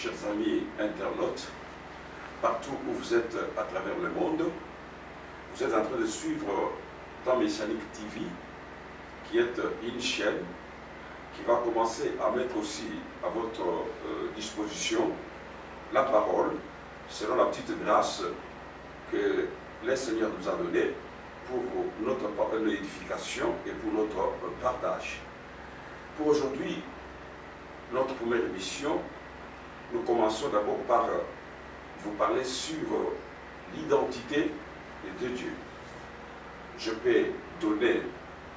chers amis internautes, partout où vous êtes à travers le monde. Vous êtes en train de suivre Temps Messianique TV, qui est une chaîne qui va commencer à mettre aussi à votre disposition la parole, selon la petite grâce que le Seigneur nous a donnée pour notre édification et pour notre partage. Pour aujourd'hui, notre première émission, nous commençons d'abord par vous parler sur l'identité de Dieu. Je peux donner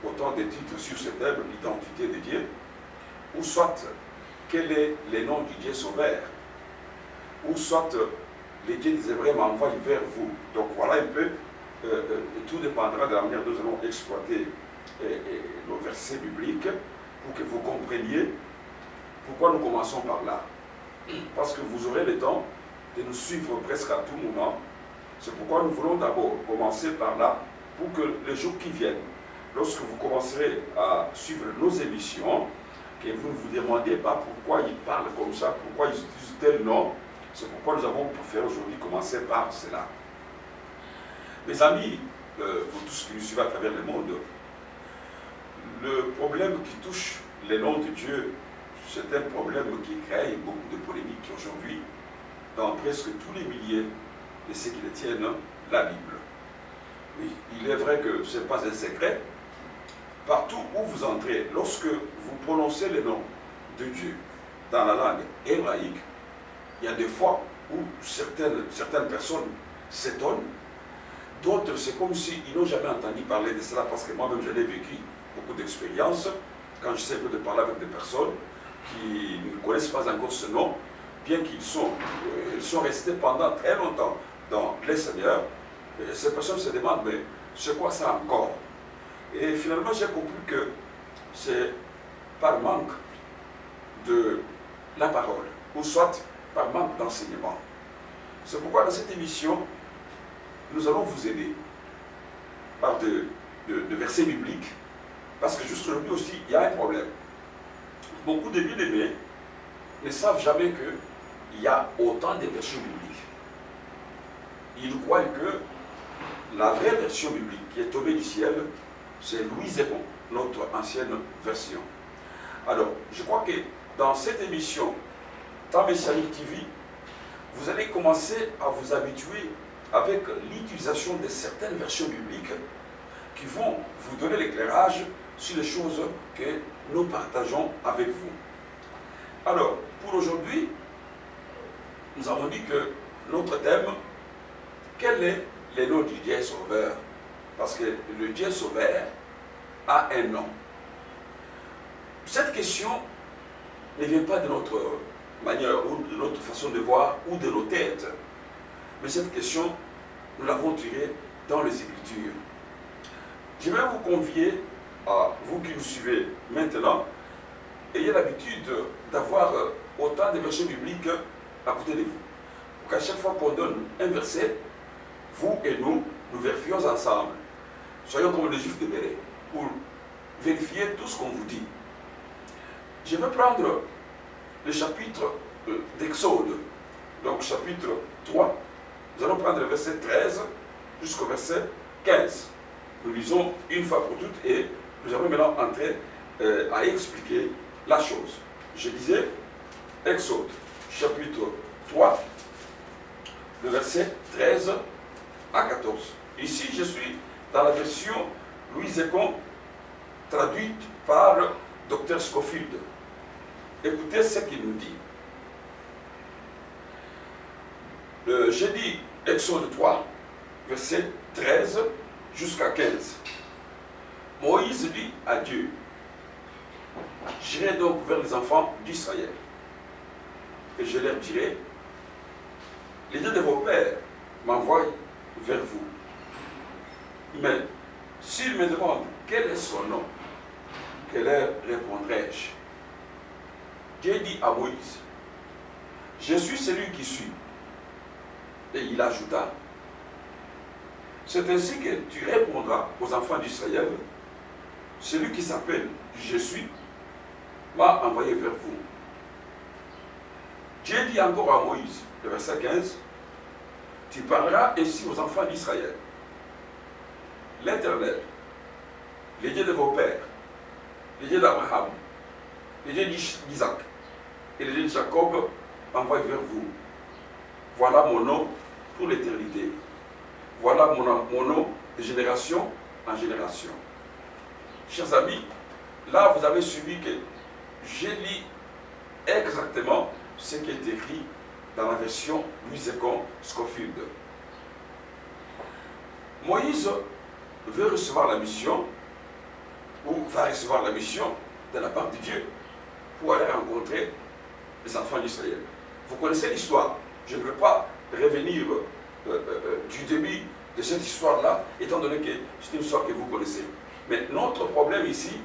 autant de titres sur ce thème, l'identité de Dieu, ou soit quel est le nom du Dieu sauveur, ou soit le Dieu des Hébreux m'envoie vers vous. Donc voilà un peu, tout dépendra de la manière dont nous allons exploiter nos versets bibliques pour que vous compreniez pourquoi nous commençons par là. Parce que vous aurez le temps de nous suivre presque à tout moment. C'est pourquoi nous voulons d'abord commencer par là pour que les jours qui viennent, lorsque vous commencerez à suivre nos émissions, que vous ne vous demandiez pas pourquoi ils parlent comme ça, pourquoi ils utilisent tel nom. C'est pourquoi nous avons préféré aujourd'hui commencer par cela. Mes amis, vous tous qui nous suivez à travers le monde, le problème qui touche les noms de Dieu, c'est un problème qui crée beaucoup de polémiques aujourd'hui dans presque tous les milliers de ceux qui détiennent la Bible. Oui, il est vrai que ce n'est pas un secret. Partout où vous entrez, lorsque vous prononcez le nom de Dieu dans la langue hébraïque, il y a des fois où certaines personnes s'étonnent, d'autres c'est comme s'ils n'ont jamais entendu parler de cela, parce que moi-même je l'ai vécu, beaucoup d'expériences, quand je sais de parler avec des personnes qui ne connaissent pas encore ce nom, bien qu'ils sont restés pendant très longtemps dans les Seigneurs, ces personnes se demandent, mais c'est quoi ça encore? Et finalement, j'ai compris que c'est par manque de la parole, ou soit par manque d'enseignement. C'est pourquoi dans cette émission, nous allons vous aider par de versets bibliques, parce que juste aujourd'hui aussi, il y a un problème. Beaucoup de bien-aimés ne savent jamais qu'il y a autant de versions bibliques. Ils croient que la vraie version biblique qui est tombée du ciel, c'est Louis Zépon, notre ancienne version. Alors, je crois que dans cette émission, Temps Messianique TV, vous allez commencer à vous habituer avec l'utilisation de certaines versions bibliques qui vont vous donner l'éclairage sur les choses que nous partageons avec vous. Alors, pour aujourd'hui, nous avons dit que notre thème, quel est le nom du Dieu sauveur? Parce que le Dieu sauveur a un nom. Cette question ne vient pas de notre manière ou de notre façon de voir ou de nos têtes. Mais cette question, nous l'avons tirée dans les Écritures. Je vais vous convier, à vous qui nous suivez maintenant, ayez l'habitude d'avoir autant de versets bibliques à côté de vous. Pour qu'à chaque fois qu'on donne un verset, vous et nous, nous vérifions ensemble. Soyons comme les Juifs de Béret, pour vérifier tout ce qu'on vous dit. Je vais prendre le chapitre d'Exode, donc chapitre 3. Nous allons prendre le verset 13 jusqu'au verset 15. Nous lisons une fois pour toutes et nous allons maintenant entrer à expliquer la chose. Je disais Exode, chapitre 3, le verset 13 à 14. Ici, je suis dans la version Louis Zépon, traduite par Dr Scofield. Écoutez ce qu'il nous dit. J'ai dit Exode 3, verset 13 jusqu'à 15. Moïse dit à Dieu, j'irai donc vers les enfants d'Israël, et je leur dirai, les Dieu de vos pères m'envoient vers vous. Mais s'ils me demandent quel est son nom, que leur répondrai-je? Dieu dit à Moïse, je suis celui qui suis. Et il ajouta, c'est ainsi que tu répondras aux enfants d'Israël, celui qui s'appelle Je suis m'a envoyé vers vous. Dieu dit encore à Moïse, le verset 15, « Tu parleras ainsi aux enfants d'Israël. L'Éternel, le Dieu de vos pères, le Dieu d'Abraham, le Dieu d'Isaac et le Dieu de Jacob envoie vers vous. Voilà mon nom pour l'éternité. Voilà mon nom de génération en génération. » Chers amis, là vous avez suivi que j'ai lu exactement ce qui est écrit dans la version Louis II Scofield. Moïse veut recevoir la mission, ou va recevoir la mission de la part de Dieu pour aller rencontrer les enfants d'Israël. Vous connaissez l'histoire. Je ne veux pas revenir du début de cette histoire-là, étant donné que c'est une histoire que vous connaissez. Mais notre problème ici,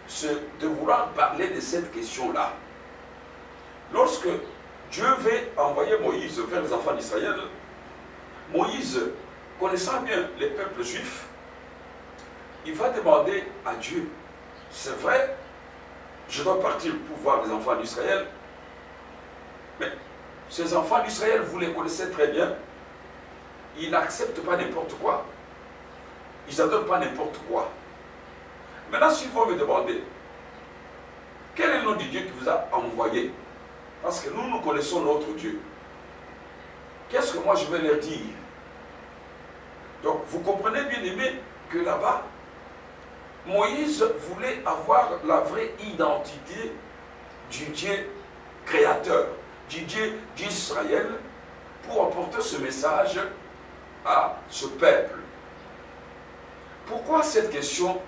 c'est de vouloir parler de cette question-là. Lorsque Dieu veut envoyer Moïse vers les enfants d'Israël, Moïse, connaissant bien les peuples juifs, il va demander à Dieu, c'est vrai, je dois partir pour voir les enfants d'Israël, mais ces enfants d'Israël, vous les connaissez très bien, ils n'acceptent pas n'importe quoi, ils n'adorent pas n'importe quoi. Maintenant, si vous me demandez, quel est le nom du Dieu qui vous a envoyé? Parce que nous connaissons notre Dieu. Qu'est-ce que moi je vais leur dire? Donc, vous comprenez bien aimé que là-bas, Moïse voulait avoir la vraie identité du Dieu créateur, du Dieu d'Israël, pour apporter ce message à ce peuple. Pourquoi cette question,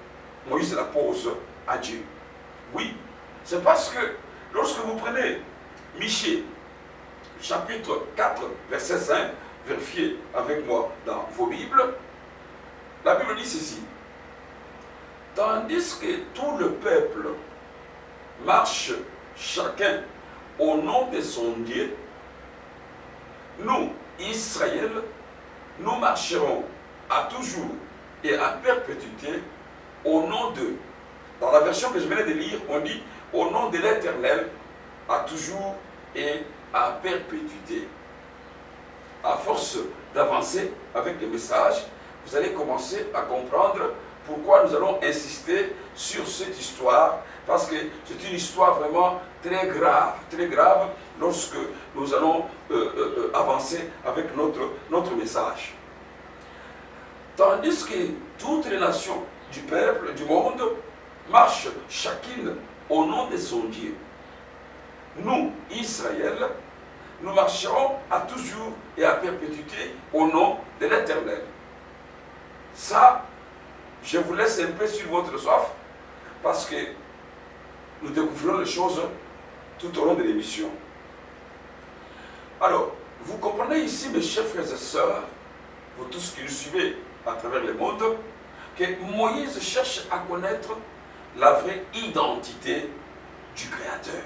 Moïse la pose à Dieu? Oui, c'est parce que lorsque vous prenez Michée, chapitre 4, verset 5, vérifiez avec moi dans vos Bibles, la Bible dit ceci. Tandis que tout le peuple marche chacun au nom de son Dieu, nous, Israël, nous marcherons à toujours et à perpétuité au nom de. Dans la version que je venais de lire, on dit au nom de l'Éternel, à toujours et à perpétuité. À force d'avancer avec le message, vous allez commencer à comprendre pourquoi nous allons insister sur cette histoire, parce que c'est une histoire vraiment très grave lorsque nous allons avancer avec notre message. Tandis que toutes les nations du peuple, du monde, marchent chacune au nom de son Dieu. Nous, Israël, nous marcherons à toujours et à perpétuité au nom de l'Éternel. Ça, je vous laisse un peu sur votre soif, parce que nous découvrirons les choses tout au long de l'émission. Alors, vous comprenez ici, mes chers frères et sœurs, vous tous qui nous suivez à travers le monde, que Moïse cherche à connaître la vraie identité du Créateur.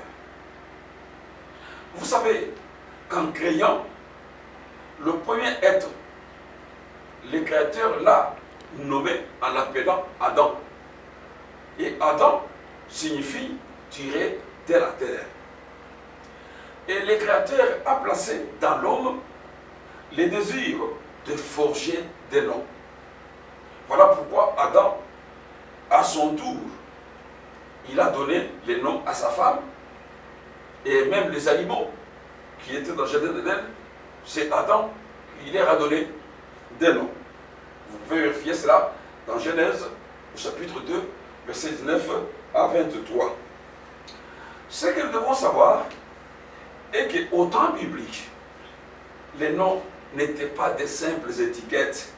Vous savez qu'en créant le premier être, le Créateur l'a nommé en l'appelant Adam. Et Adam signifie tiré de la terre. Et le Créateur a placé dans l'homme le désir de forger des noms. Voilà pourquoi Adam, à son tour, il a donné les noms à sa femme, et même les animaux qui étaient dans le jardin d'Éden, c'est Adam qui leur a donné des noms. Vous pouvez vérifier cela dans Genèse, au chapitre 2, verset 19 à 23. Ce que nous devons savoir est qu'au temps biblique, les noms n'étaient pas des simples étiquettes,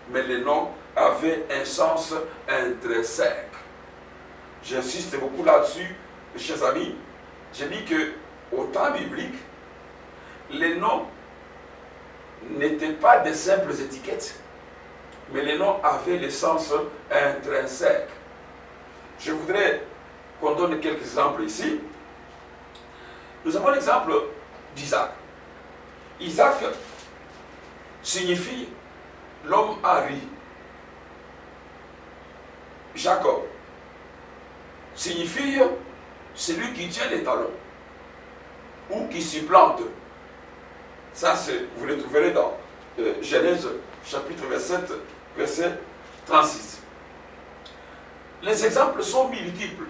mais les noms avaient un sens intrinsèque. J'insiste beaucoup là-dessus, mes chers amis. Je dis qu'au temps biblique, les noms n'étaient pas des simples étiquettes, mais les noms avaient le sens intrinsèque. Je voudrais qu'on donne quelques exemples ici. Nous avons l'exemple d'Isaac. Isaac signifie l'homme à ri. Jacob signifie celui qui tient les talons. ou qui supplantent. Ça, vous le trouverez dans Genèse chapitre 27, verset 36. Les exemples sont multiples.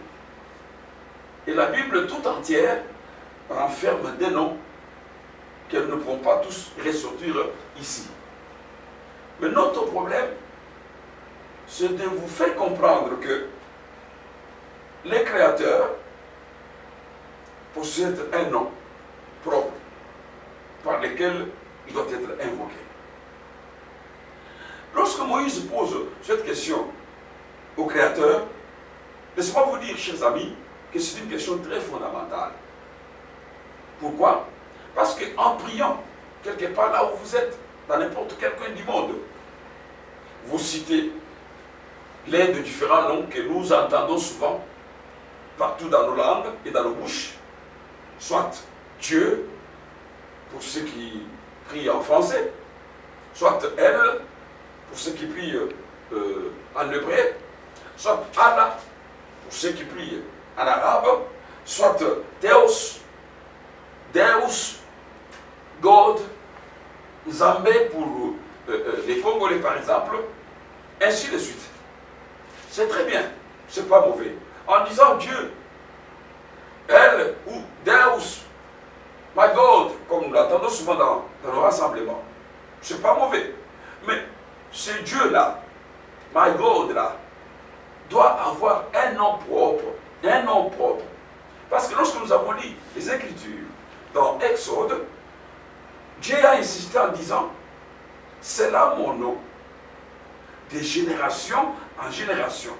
Et la Bible tout entière renferme des noms que nous ne pouvons pas tous ressortir ici. Mais notre problème, c'est de vous faire comprendre que les créateurs possèdent un nom propre par lequel il doit être invoqué. Lorsque Moïse pose cette question au Créateur, laissez-moi vous dire, chers amis, que c'est une question très fondamentale. Pourquoi? Parce qu'en priant, quelque part là où vous êtes, dans n'importe quel coin du monde, vous citez l'un de différents noms que nous entendons souvent partout dans nos langues et dans nos bouches, soit Dieu, pour ceux qui prient en français, soit elle, pour ceux qui prient en hébreu, soit Allah, pour ceux qui prient en arabe, soit Deus, God, Zambé pour les Congolais par exemple, ainsi de suite. C'est très bien, c'est pas mauvais. En disant Dieu, elle ou Deus, my God, comme nous l'entendons souvent dans nos rassemblements, c'est pas mauvais. Mais ce Dieu-là, my God là, doit avoir un nom propre, un nom propre. Parce que lorsque nous avons lu les Écritures dans Exode, Dieu a insisté en disant, c'est là mon nom, de génération en génération.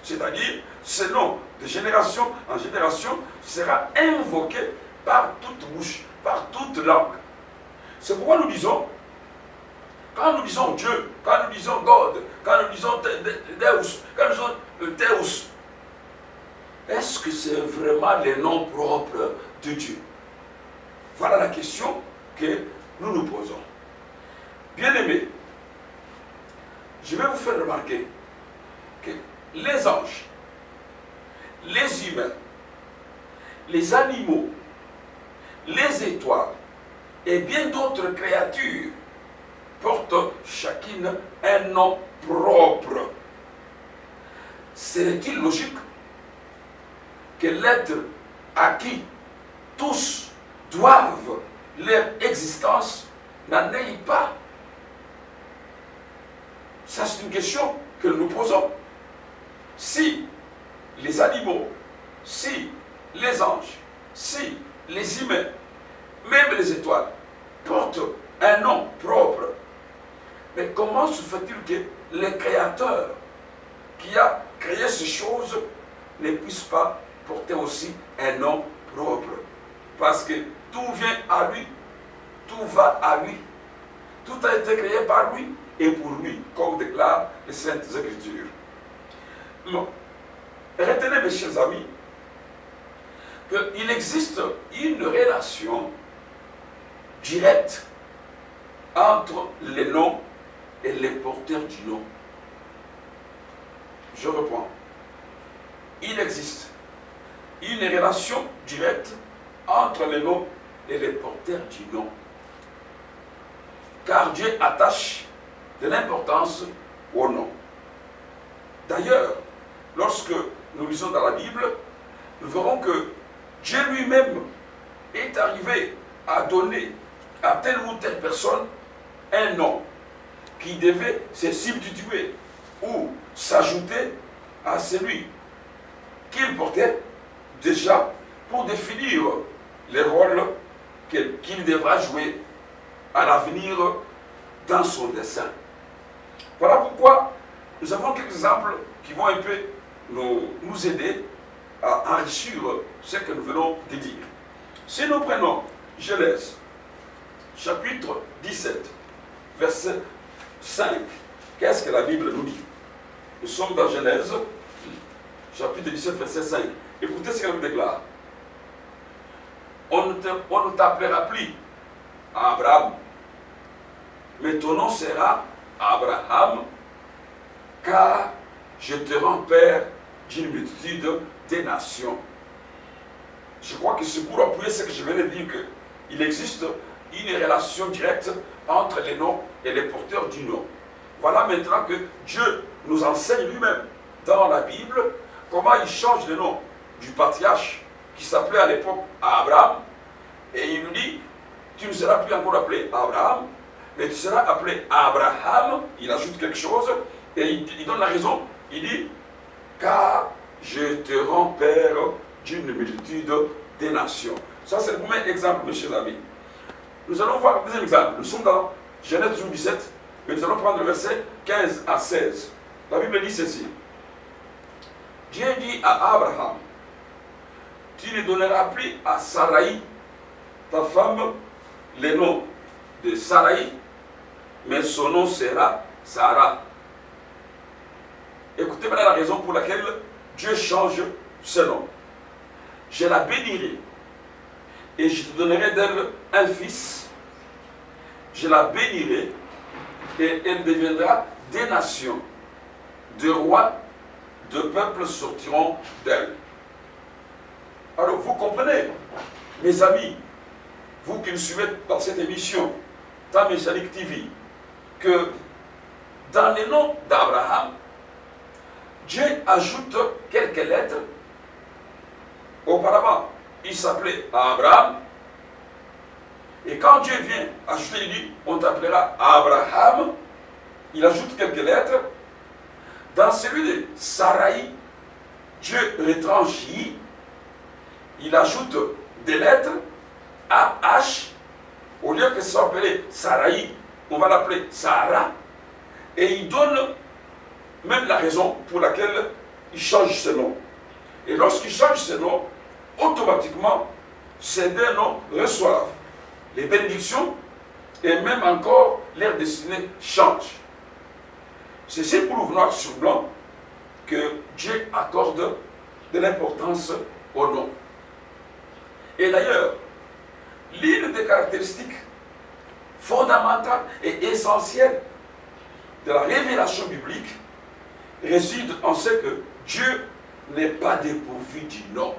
C'est-à-dire, ce nom de génération en génération sera invoqué par toute bouche, par toute langue. C'est pourquoi nous disons, quand nous disons Dieu, quand nous disons God, quand nous disons Deus, quand nous disons Deus, est-ce que c'est vraiment les noms propres de Dieu? Voilà la question que nous nous posons. Bien-aimés, je vais vous faire remarquer que les anges, les humains, les animaux, les étoiles et bien d'autres créatures portent chacune un nom propre. Serait-il logique que l'être à qui tous doivent leur existence n'en ait pas? Ça, c'est une question que nous posons. Si les animaux, si les anges, si les humains, même les étoiles, portent un nom propre, mais comment se fait-il que le Créateur qui a créé ces choses ne puisse pas porter aussi un nom propre? Parce que tout vient à lui, tout va à lui, tout a été créé par lui et pour lui, comme déclarent les Saintes Écritures. Non. Retenez, mes chers amis, qu'il existe une relation directe entre les noms et les porteurs du nom. Je reprends. Il existe une relation directe entre les noms et les porteurs du nom. Car Dieu attache de l'importance au nom. D'ailleurs, lorsque nous lisons dans la Bible, nous verrons que Dieu lui-même est arrivé à donner à telle ou telle personne un nom qui devait se substituer ou s'ajouter à celui qu'il portait déjà pour définir les rôles qu'il devra jouer à l'avenir dans son dessein. Voilà pourquoi nous avons quelques exemples qui vont un peu nous aider à enrichir ce que nous venons de dire. Si nous prenons Genèse, chapitre 17, verset 5, qu'est-ce que la Bible nous dit? Nous sommes dans Genèse, chapitre 17, verset 5. Écoutez ce qu'elle nous déclare. On ne t'appellera plus Abraham, mais ton nom sera Abraham, car je te rends père d'une multitude des nations. je crois que c'est pour appuyer ce que je venais de dire, qu'il existe une relation directe entre les noms et les porteurs du nom. Voilà maintenant que Dieu nous enseigne lui-même dans la Bible comment il change le nom du patriarche qui s'appelait à l'époque Abraham, et il nous dit, tu ne seras plus encore appelé Abraham, mais tu seras appelé Abraham. Il ajoute quelque chose et il donne la raison. Il dit, car je te rends père d'une multitude des nations. Ça, c'est le premier exemple, mes chers amis. Nous allons voir le deuxième exemple. Nous sommes dans Genèse 17, mais nous allons prendre le verset 15 à 16. La Bible dit ceci. Dieu dit à Abraham, tu ne donneras plus à Sarai, ta femme, le nom de Sarai, mais son nom sera Sarah. Écoutez maintenant la raison pour laquelle Dieu change ce nom. Je la bénirai et je te donnerai d'elle un fils. Je la bénirai et elle deviendra des nations. De rois, de peuples sortiront d'elle. Alors vous comprenez, mes amis, vous qui me suivez dans cette émission, Temps Messianique TV, que dans les noms d'Abraham, Dieu ajoute quelques lettres. Auparavant, il s'appelait Abraham. Et quand Dieu vient ajouter, il dit, on t'appellera Abraham. Il ajoute quelques lettres. Dans celui de Sarai, Dieu rétranchit. Il ajoute des lettres. AH. Au lieu que ce soit appelé Sarai, on va l'appeler Sarah. Et il donne même la raison pour laquelle il change ce nom. Et lorsqu'il change ce nom, automatiquement, ces deux noms reçoivent les bénédictions et même encore leur destinée change. Ceci prouve noir sur blanc que Dieu accorde de l'importance au nom. Et d'ailleurs, l'une des caractéristiques fondamentales et essentielles de la révélation biblique réside en ce que Dieu n'est pas dépourvu du nom.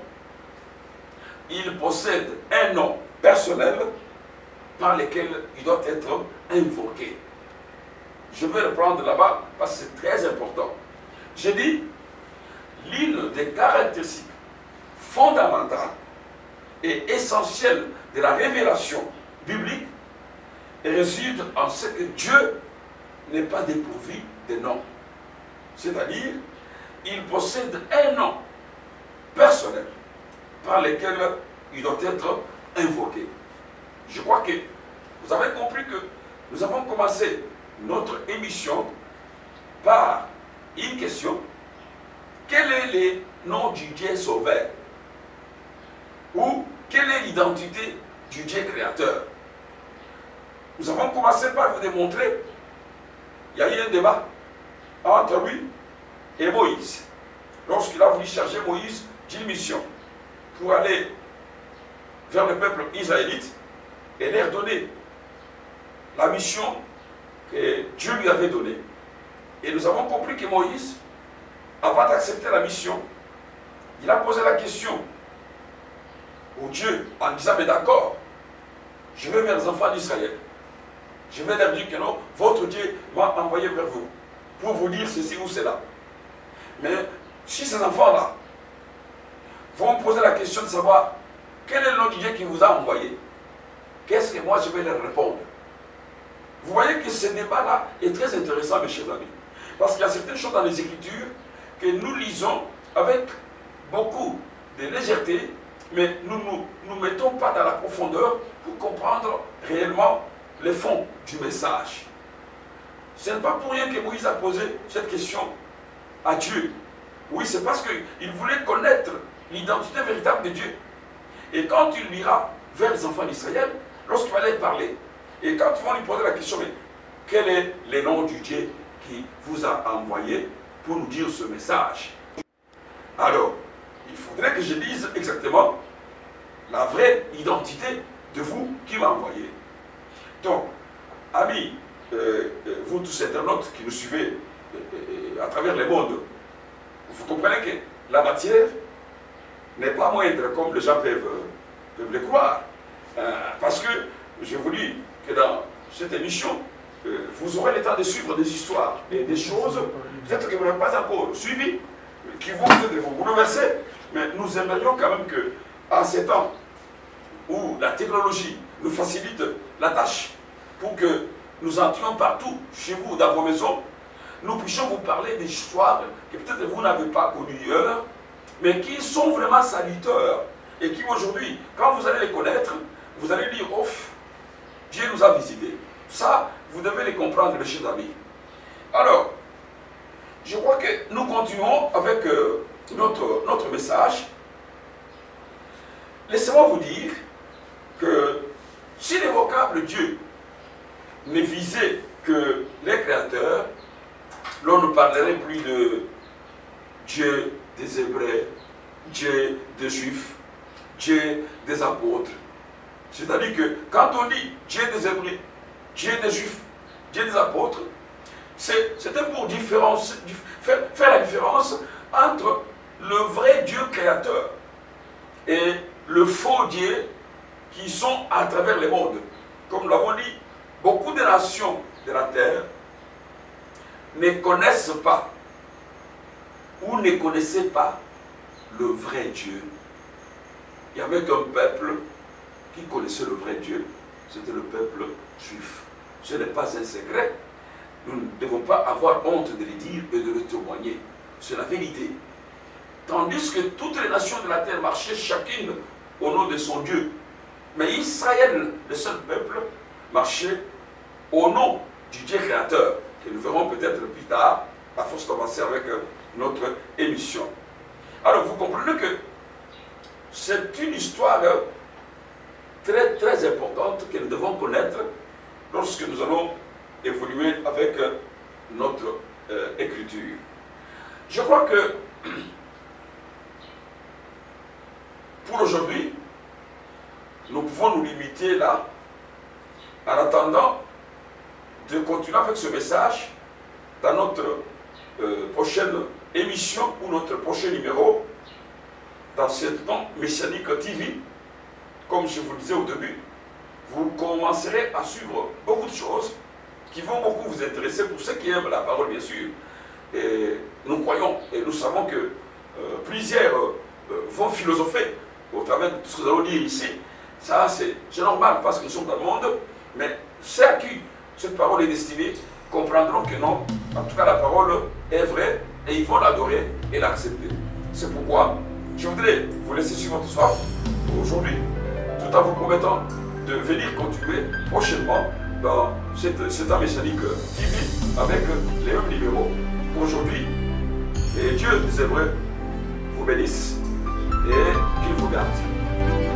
Il possède un nom personnel par lequel il doit être invoqué. Je vais le prendre là-bas parce que c'est très important. J'ai dit, l'une des caractéristiques fondamentales et essentielles de la révélation biblique réside en ce que Dieu n'est pas dépourvu de nom. C'est-à-dire, il possède un nom personnel par lequel il doit être invoqué. Je crois que vous avez compris que nous avons commencé notre émission par une question. Quel est le nom du Dieu sauveur? Ou quelle est l'identité du Dieu créateur? Nous avons commencé par vous démontrer, il y a eu un débat entre lui et Moïse. Lorsqu'il a voulu charger Moïse d'une mission pour aller vers le peuple israélite et leur donner la mission que Dieu lui avait donnée. Et nous avons compris que Moïse, avant d'accepter la mission, il a posé la question au Dieu en disant, mais d'accord, je vais vers les enfants d'Israël. Je vais leur dire que non, votre Dieu m'a envoyé vers vous pour vous dire ceci ou cela. Mais si ces enfants-là vont me poser la question de savoir quel est le nom du Dieu qui vous a envoyé, qu'est-ce que moi je vais leur répondre? Vous voyez que ce débat-là est très intéressant, mes chers amis. Parce qu'il y a certaines choses dans les Écritures que nous lisons avec beaucoup de légèreté, mais nous ne nous mettons pas dans la profondeur pour comprendre réellement le fond du message. Ce n'est pas pour rien que Moïse a posé cette question à Dieu. Oui, c'est parce qu'il voulait connaître l'identité véritable de Dieu. Et quand il ira vers les enfants d'Israël, lorsqu'il va leur parler, et quand ils vont lui poser la question, mais quel est le nom du Dieu qui vous a envoyé pour nous dire ce message? Alors, il faudrait que je dise exactement la vraie identité de vous qui m'a envoyé. Donc, amis, vous tous internautes qui nous suivez à travers le monde, vous comprenez que la matière n'est pas moindre, comme les gens peuvent le croire. Parce que je vous dis que dans cette émission, vous aurez le temps de suivre des histoires et des choses, peut-être que vous n'avez pas encore suivi, qui vont peut-être vous bouleverser, mais nous aimerions quand même que, à ces temps où la technologie nous facilite la tâche, pour que nous entrions partout, chez vous, dans vos maisons, nous puissions vous parler d'histoires que peut-être vous n'avez pas connues hier, mais qui sont vraiment saluteurs, et qui aujourd'hui, quand vous allez les connaître, vous allez dire, oh, Dieu nous a visités. Ça, vous devez les comprendre, mes chers amis. Alors, je crois que nous continuons avec notre message. Laissez-moi vous dire que si les vocables Dieu ne visaient que les créateurs, l'on ne parlerait plus de Dieu des Hébreux, Dieu des Juifs, Dieu des apôtres. C'est-à-dire que quand on dit Dieu des Hébreux, Dieu des Juifs, Dieu des apôtres, c'était pour faire la différence entre le vrai Dieu créateur et le faux Dieu qui sont à travers le monde. Comme nous l'avons dit, beaucoup de nations de la terre ne connaissent pas ou ne connaissaient pas le vrai Dieu. Il y avait un peuple qui connaissait le vrai Dieu, c'était le peuple juif. Ce n'est pas un secret. Nous ne devons pas avoir honte de le dire et de le témoigner. C'est la vérité. Tandis que toutes les nations de la terre marchaient chacune au nom de son Dieu. Mais Israël, le seul peuple, marchait au nom du Dieu créateur, que nous verrons peut-être plus tard, à force d'avancer avec notre émission. Alors vous comprenez que c'est une histoire très très importante que nous devons connaître lorsque nous allons évoluer avec notre écriture. Je crois que pour aujourd'hui, nous pouvons nous limiter là, en attendant de continuer avec ce message dans notre prochaine émission ou notre prochain numéro dans cette nom Messianique TV. Comme je vous le disais au début, vous commencerez à suivre beaucoup de choses qui vont beaucoup vous intéresser pour ceux qui aiment la parole, bien sûr. Et nous croyons et nous savons que plusieurs vont philosopher au travers de tout ce que nous allons dire ici. Ça, c'est normal parce que nous sommes dans le monde, mais ceux à qui cette parole est destinée comprendront que non, en tout cas la parole est vraie et ils vont l'adorer et l'accepter. C'est pourquoi je voudrais vous laisser suivre votre soif aujourd'hui, tout en vous promettant de venir continuer prochainement dans cette Messianique TV avec les mêmes numéros aujourd'hui. Et Dieu des Hébreux vous bénisse et qu'il vous garde.